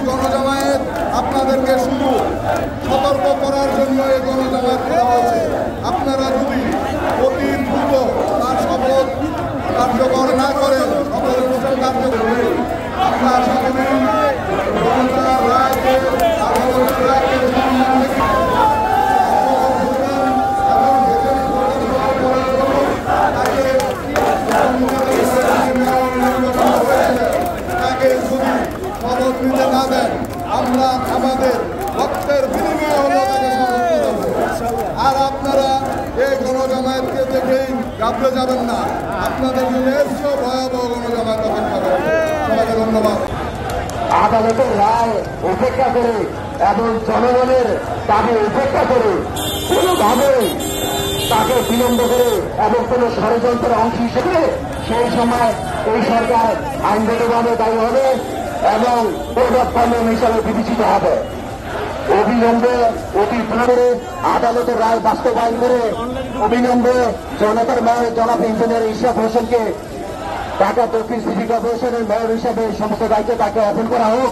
গণজামায়াত আপনাদেরকে শুধু সতর্ক করার জন্য এই গণজামায়াত করা হয়েছে। আপনারা যদি অতি দ্রুত তার শপথ কার্যকর না করেন, শপথ অনুষ্ঠান কার্যকর আমরা আশা করি গণতার রায়কে আদালতের রায়কে শপথ নিতে না দেন, আমরা আমাদের রক্তের বিনিময়ে হলেও তাকে শপথ দেব। আর আপনারা এই গণজামায়াতকে দেখেই ঘাবড়ে যাবেন না, আপনাদের জন্য এসেও ভয়াবহ গণজামায়াত অপেক্ষা করবে। সবাইকে ধন্যবাদ। আদালতের রায় উপেক্ষা করে এবং জনগণের দাবি উপেক্ষা করে কোনোভাবেই তাকে বিলম্ব করে এবং কোন ষড়যন্ত্রের অংশ হিসেবে সেই সময় এই সরকার আইনগতভাবে দায়ী হবে এবং পরিবর্তন হিসাবে বিবেচিত হবে। অবিলম্বে অতি দ্রুত আদালতের রায় বাস্তবায়ন করে অবিলম্বে জনতার মেয়র জনাব ইঞ্জিনিয়ার ইশরাক হোসেনকে ঢাকা দক্ষিণ সিটি কর্পোরেশনের মেয়র হিসাবে সমস্ত দায়িত্বে তাকে অর্পণ করা হোক।